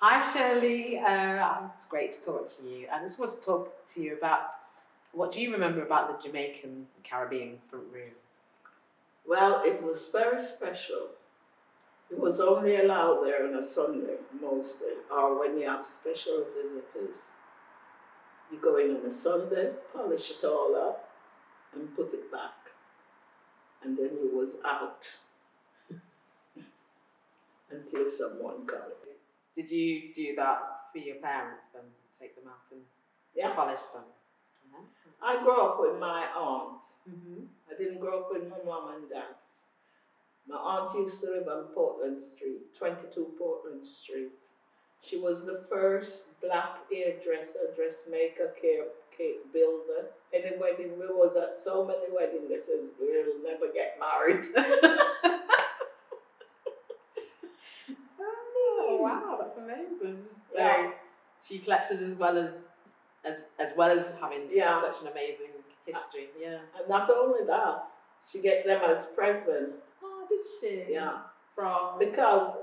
Hi Shirley, it's great to talk to you. I just want to talk to you about what do you remember about the Jamaican Caribbean front room? Well, it was very special. It was only allowed there on a Sunday, mostly, or when you have special visitors. You go in on a Sunday, polish it all up, and put it back. And then you was out until someone came. Did you do that for your parents then? Take them out and polish them? Yeah. I grew up with my aunt. Mm-hmm. I didn't grow up with my mom and dad. My aunt used to live on Portland Street, 22 Portland Street. She was the first black hairdresser, dressmaker, cake builder. Any wedding, we was at so many weddings, they says, we'll never get married. Oh, wow, that's amazing. So she collected as well as having such an amazing history. Yeah. And not only that, she get them as present. Oh, did she? Yeah. From because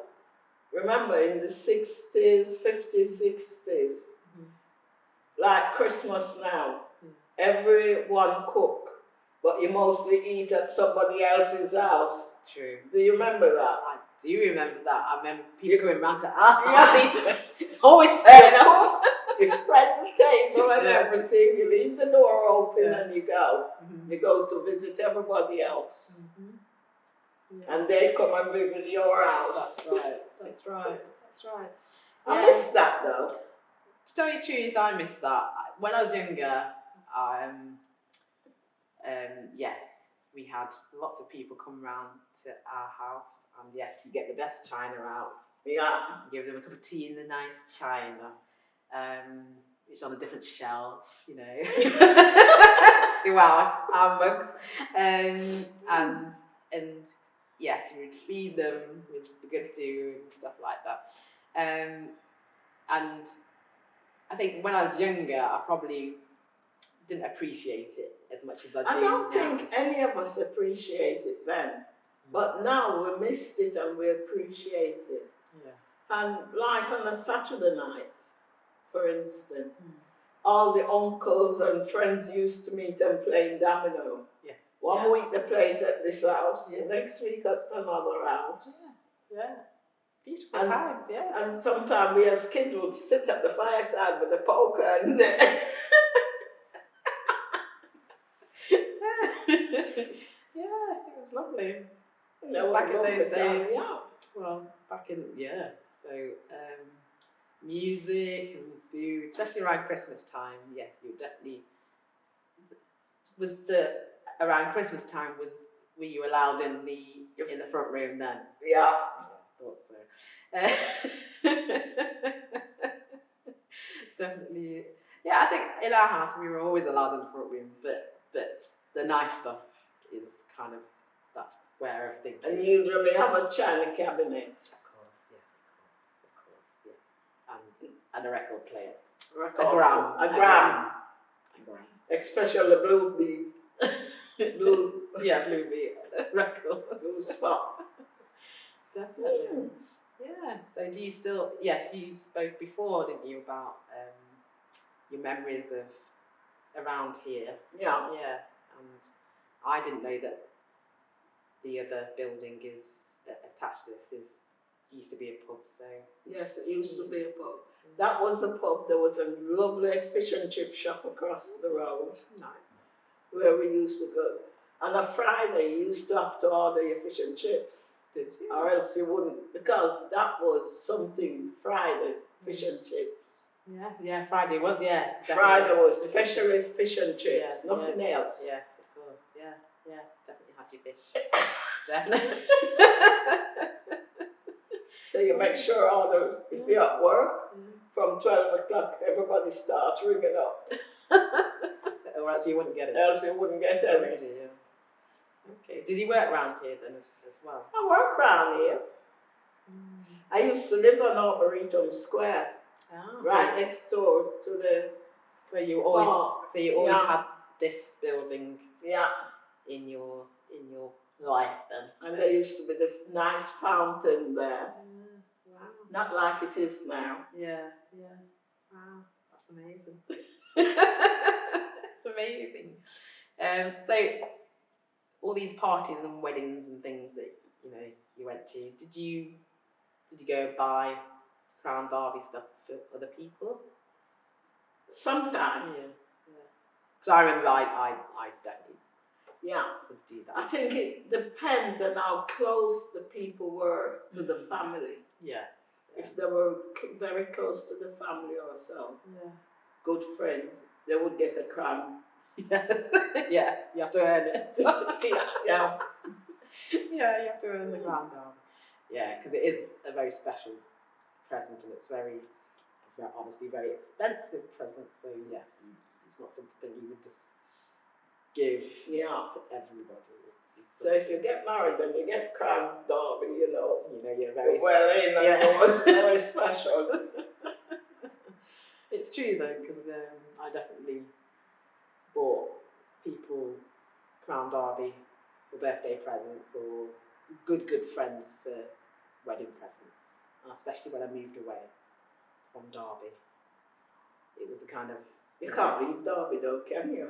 remember in the 60s, 50s, 60s, like Christmas now, everyone cook, but you mostly eat at somebody else's house. True. Do you remember that? I do remember that. I remember people going round to our house always turn up. You spread the table and everything, you leave the door open and you go. You go to visit everybody else. And they come and visit your house. That's right. That's right. That's right. I miss that though. To tell you the truth, I miss that. When I was younger, yes, we had lots of people come round to our house, and yes, you get the best china out. Yeah. Give them a cup of tea in the nice china, which on a different shelf, you know, to our mugs, and yes, we would feed them with the good food and stuff like that. And I think when I was younger, I probably didn't appreciate it as much as I do now. I don't think any of us appreciate it then. But now we missed it and we appreciate it. Yeah. And like on a Saturday night, for instance, all the uncles and friends used to meet and play domino. Yeah. One week they played at this house, the next week at another house. Yeah. Beautiful times, yeah. And sometimes we as kids would sit at the fireside with a poker and yeah, it was lovely. Back in those days. Yeah. Well, so music and food, especially around Christmas time. Yes, you definitely around Christmas time were you allowed in the front room then? Yeah. I thought so. Definitely. Yeah, I think in our house we were always allowed in the front room, but the nice stuff is kind of, that's where everything is. And you usually have a china cabinet. Of course, yes. And a record player. A gram. Especially the blue beat. Blue beat. Record. Blue spot. Definitely. Yeah. So do you still, you spoke before, didn't you, about your memories of around here? Yeah. Yeah. And I didn't know that the other building is attached to this used to be a pub, so. Yes, it used to be a pub. That was a pub. There was a lovely fish and chip shop across the road. Nice. Where we used to go. On a Friday, you used to have to order your fish and chips. Did you? Or else you wouldn't, because that was something Friday, fish and chips. Yeah, Friday was, definitely. Friday was especially fish and chips, nothing else. Yes, of course, yeah, definitely had your fish. Definitely. So you make sure if you're at work, from 12 o'clock, everybody starts ringing up. Or else you wouldn't get it. Else you wouldn't get any. Okay. Did you work around here then as well? I work around here. I used to live on Arboretum Square, right next door to the. So you always had this building. Yeah. In your life then. And there used to be the nice fountain there. Wow. Not like it is now. Yeah. Wow, that's amazing. It's amazing. So all these parties and weddings and things that you went to, did you go buy Crown Derby stuff for other people? Sometimes. Yeah. Because I remember I definitely would do that. I think it depends on how close the people were to the family. Yeah. If they were very close to the family or so, good friends, they would get a crown. Yes. Yeah, you have to earn it. Yeah. You have to earn the Crown Derby. Yeah, because it is a very special present, and it's obviously very expensive present. So yes, it's not something you would just give to everybody. So if you get married, then you get Crown Derby. You're very well in, and it was very special. It's true though, because I definitely bought people Crown Derby for birthday presents, or good friends for wedding presents, and especially when I moved away from Derby. It was a kind of... You can't leave Derby though, can you?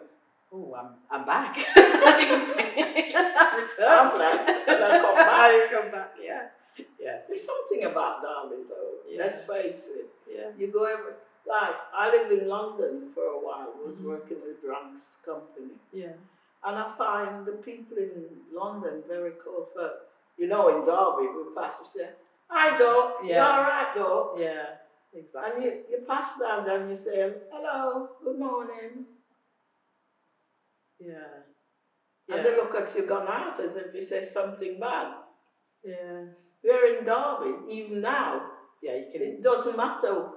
Oh, I'm back. As you can see, I've returned. I'm left, and I come back. You come back, yeah. Yes. There's something about Derby though. Yeah. Let's face it. Yeah. You go like I lived in London for a while. Was working with Drunk's company. Yeah. And I find the people in London very cool. In Derby, we pass, we say, "Hi, Doc. Yeah. You all right, Doc?" Yeah. Exactly. And you pass down, then you say, "Hello, good morning." Yeah. And they look at you gone out as if you say something bad. Yeah. We're in Derby, even now. Yeah, you can. It doesn't matter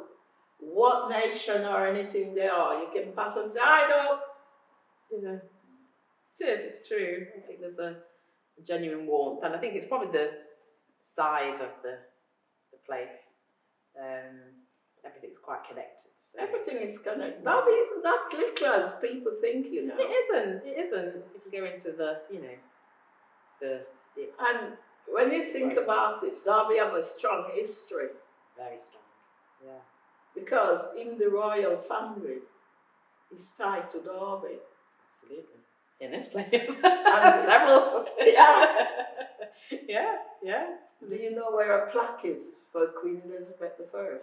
what nation or anything they are. You can pass and say, "Hi, Doc." Yeah. It's true. I think there's a genuine warmth, and I think it's probably the size of the place. Everything's quite connected. So. Everything is connected. Derby isn't that glitter as people think, It isn't. If you go into the And when you think about it, Derby have a strong history. Very strong. Yeah. Because even the royal family is tied to Derby. Absolutely. In this place. And several. Yeah. Yeah. Do you know where a plaque is for Queen Elizabeth I?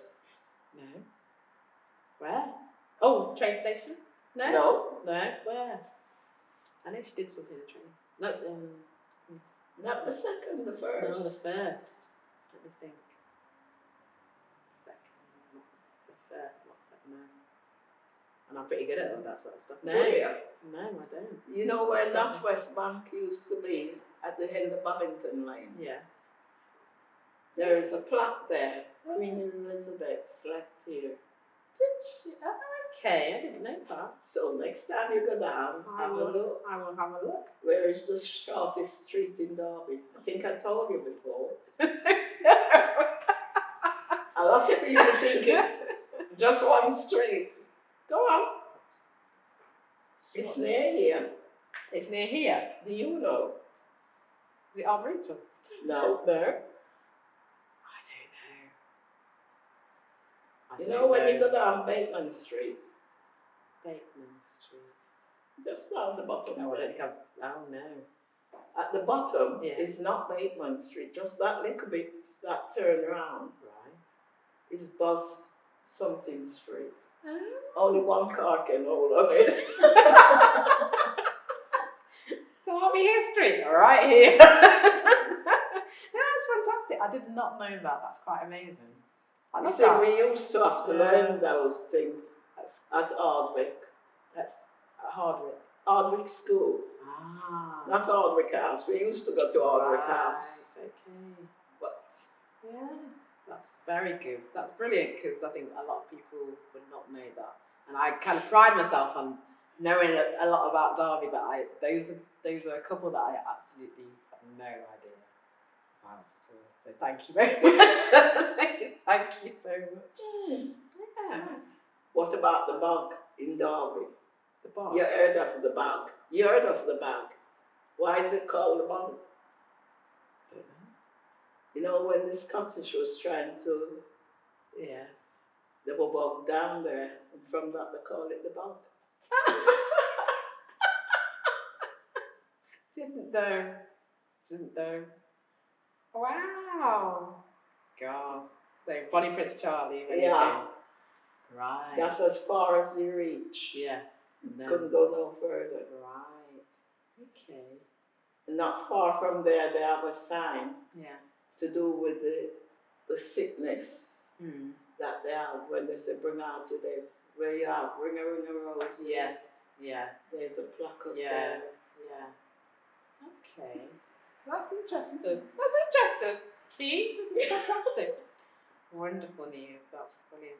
No. Where? Oh, train station? No. Where? I know she did something in the train. No. Not the second, the first. No, the first. Let me think. Second. The first, not second. No. And I'm pretty good at all that sort of stuff. No. Do you? No, I don't. You know where Northwest Bank used to be at the end of Babington Lane? Yes. There is a plaque there. Queen Elizabeth slept here. Did she? Oh, okay, I didn't know that. So next time you go down, have a look. I will have a look. Where is the shortest street in Derby? I think I told you before. A lot of people think it's just one street. Go on. It's near here. It's near here. Do you know? Is it Arboretum? No. No. You know when you go down Bateman Street? Bateman Street. Just down the bottom. Oh, I don't think oh no. At the bottom is not Bateman Street, just that little bit, that turn around. Right. Is Bus something Street. Oh. Only one car can hold on it. Derby history, right here. That's fantastic. I did not know that. That's quite amazing. You see, we used to have to learn those things at Ardwick. That's at Hardwick. Ardwick School. Ah. Not Ardwick House. We used to go to Ardwick House. Okay. But yeah, that's very good. That's brilliant, because I think a lot of people would not know that. And I kind of pride myself on knowing a lot about Derby, but those are a couple that I absolutely have no idea about at all. So thank you very much. Thank you so much. Yeah. What about the bog in Derby? The bog? You heard of the bog. You heard of the bog. Why is it called the bog? I don't know. You know, when the Scottish was trying to, Yes. they were bogged down there, and from that they call it the bog. Didn't know. Didn't know. Wow. Gosh. So Bonnie Prince Charlie when Yeah. he came. Right. That's as far as he reached. Yes. And then, Couldn't go no further. right. Okay. And not far from there, they have a sign Yeah. to do with the sickness Mm. that they have when they say bring out your dead. Where you have ring a roses. Yes. Yeah. There's a plaque up Yeah. there. Yeah. Okay. That's interesting. That's interesting. See? This is fantastic. Wonderful news. That's brilliant.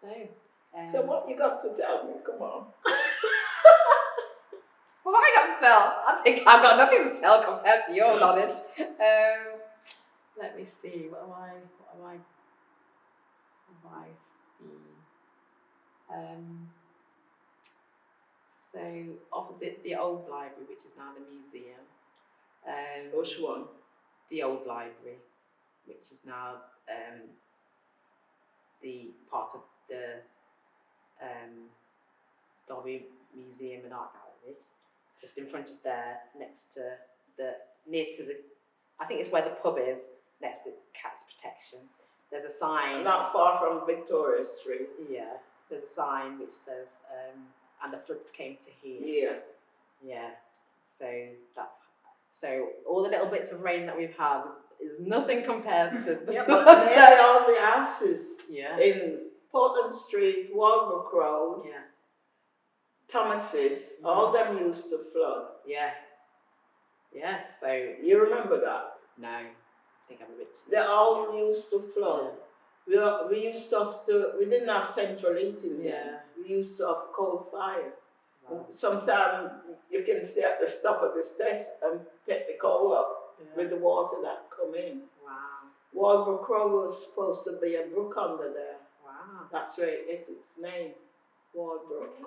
So, So what you got to tell me? Come on. what have I got to tell? I think I've got nothing to tell compared to your knowledge. Let me see. What have I seen? So opposite the old library, which is now the museum. Which one? The old library, which is now the part of the Derby Museum and Art Gallery, just in front of there, next to near to the, I think it's where the pub is, next to Cats Protection. There's a sign. Not far from Victoria Street. Yeah, there's a sign which says, and the floods came to here. Yeah. Yeah. So all the little bits of rain that we've had is nothing compared to the Yeah, but nearly all the houses in Portland Street, Walbrook Road, Thomas's, all them used to flood. Yeah. Yeah. So you remember that? No, I think I'm a bit. They all used to flood. Yeah. We used to have we didn't have central heating then. We used to have coal fire. Wow. Sometimes you can stay at the top of the stairs and take the coal up with the water that come in. Wow. Walbrook Road was supposed to be a brook under there. Wow. That's where it gets its name, Walbrook.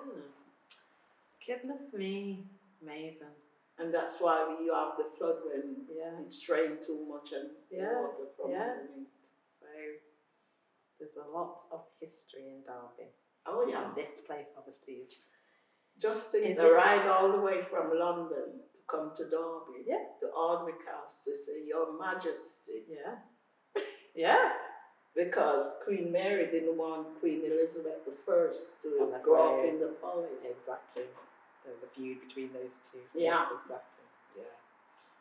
Goodness me, amazing. And that's why you have the flood when it's rained too much and the water from underneath. So there's a lot of history in Derby. Oh yeah. And this place obviously is. Just think the ride all the way from London to come to Derby, to Ardwick House to say Your Majesty. Yeah. Yeah. Because Queen Mary didn't want Queen Elizabeth I to grow up in the palace. Exactly. There was a feud between those two. Yeah. Yes, exactly. Yeah.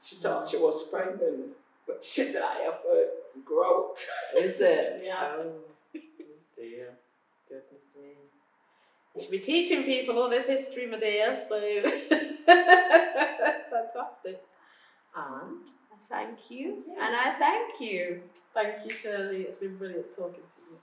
She thought she was pregnant, but she died of her growth. Is it? Yeah. Oh dear. Goodness me. You should be teaching people all this history, my dear. So fantastic. And I thank you. And I thank you. Thank you, Shirley. It's been brilliant talking to you.